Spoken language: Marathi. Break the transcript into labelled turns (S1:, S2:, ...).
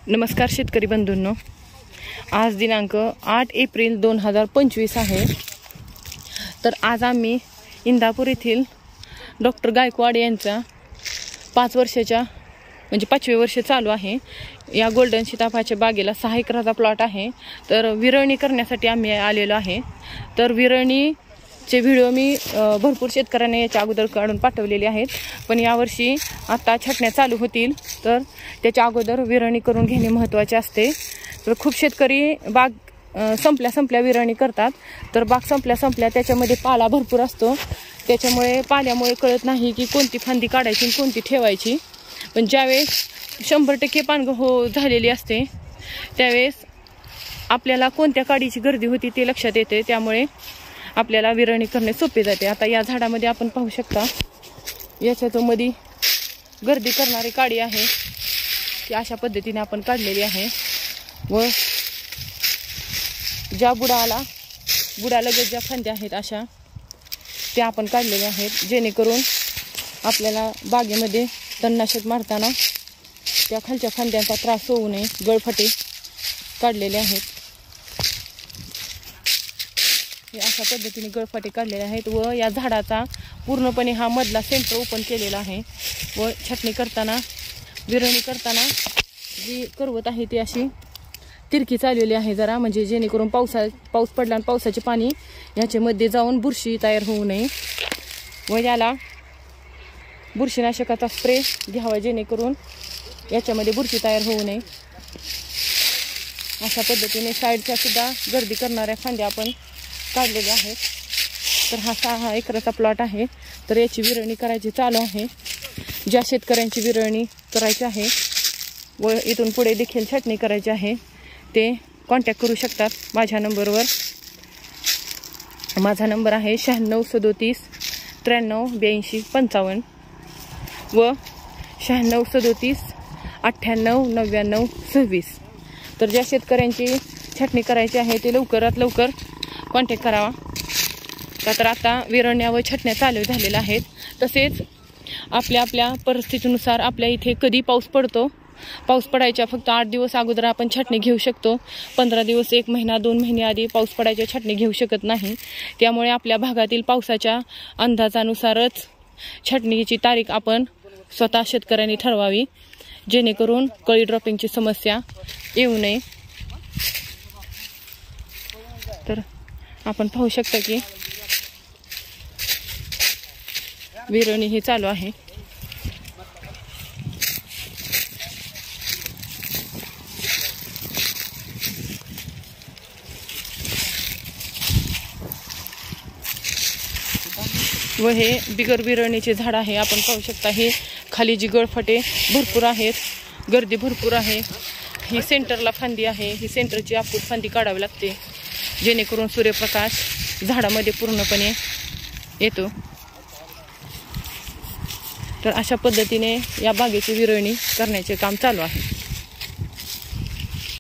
S1: नमस्कार शेतकरी बंधूंनो, आज दिनांक 8 एप्रिल 2025 आहे। तर आज आम्ही इंदापूर येथील डॉक्टर गायकवाड यांचा 5 वर्षाच्या म्हणजे 5वे वर्ष चालू आहे या गोल्डन सीताफळाच्या बागेला 6 एकराचा प्लॉट आहे। तर विरळणी करण्यासाठी आम्ही आलेलो आहे। तर विरळणीचे व्हिडिओ मी भरपूर शेतकऱ्यांना याच्या अगोदर काढून पाठवलेले आहेत, पण यावर्षी आता छटण्या चालू होतील तर त्याच्या अगोदर विरळणी करून घेणे महत्त्वाचे असते। तर खूप शेतकरी बाग संपल्या विरळणी करतात, तर बाग संपल्या त्याच्यामध्ये पाला भरपूर असतो, त्याच्यामुळे पाल्यामुळे कळत नाही की कोणती फांदी काढायची कोणती ठेवायची। पण ज्यावेळेस 100% पानगळ झालेली असते त्यावेळेस आपल्याला कोणत्या काडीची गर्दी होती ते लक्षात येते, त्यामुळे आपल्याला विरळणी करणे सोपे जाते। आता या झाडामध्ये आपण पाहू शकता, याच्यामध्ये गर्दी करणारी काडी आहे ती अशा पद्धतीने आपण काढलेली आहे व ज्या बुडालगत ज्या फांद्या आहेत अशा त्या आपण काढलेल्या आहेत, जेणेकरून आपल्याला बागेमध्ये तणनाशक मारताना त्या खालच्या फांद्यांचा त्रास होऊ नये। गळफटे काढलेले आहेत, हे अशा पद्धतीने गळफटे काढलेले आहेत व या झाडाचा पूर्णपणे हा मधला सेंटर ओपन केलेला आहे व छटणी करताना विरळणी करताना जी करवत आहे ती अशी तिरकी चाललेली आहे जरा, म्हणजे जेणेकरून पाऊस पडला आणि पावसाचे पाणी याच्यामध्ये जाऊन बुरशी तयार होऊ नये व याला बुरशीनाशकाचा स्प्रे घ्यावा, जेणेकरून याच्यामध्ये बुरशी तयार होऊ नये। अशा पद्धतीने साईडच्या सुद्धा गर्दी करणाऱ्या फांद्या आपण काढलेल्या आहेत। तर हा 6 एकराचा प्लॉट आहे, तर याची विरळणी करायची चालू आहे। ज्या शेतकऱ्यांची विरळणी करायची आहे व इथून पुढे देखील छटणी करायची आहे ते कॉन्टॅक्ट करू शकतात माझ्या नंबरवर। माझा नंबर आहे 96 37 93 82 55 व 96 37 98 99 26। तर ज्या शेतकऱ्यांची छटणी करायची आहे ते लवकरात लवकर कॉन्टॅक्ट करावा, तर आता विरळण्या व छटण्या चालू झालेल्या आहेत। तसेच आपल्या परिस्थितीनुसार आपल्या इथे कधी पाऊस पडतो, पाऊस पडायच्या फक्त 8 दिवस अगोदर आपण छटणी घेऊ शकतो, 15 दिवस 1 महिना 2 महिने आधी पाऊस पडायच्या छटणी घेऊ शकत नाही। त्यामुळे आपल्या भागातील पावसाच्या अंदाजानुसारच छटणीची तारीख आपण स्वतः शेतकऱ्यांनी ठरवावी, जेणेकरून कळी ड्रॉपिंगची समस्या येऊ नये। तर आपण पाहू शकता की विरळणी ही चालू आहे। व हे बिगर विरळणीचे झाड आहे, आपण पाहू शकता हे खाली जी गळफटे भरपूर आहेत, गर्दी भरपूर आहे। ही सेंटरला फांदी आहे, ही सेंटरची आपली फांदी काढावी लागते, जेणेकरून सूर्यप्रकाश झाडामध्ये पूर्णपणे येतो। तर अशा पद्धतीने या बागेची विरळणी करण्याचे काम चालू आहे।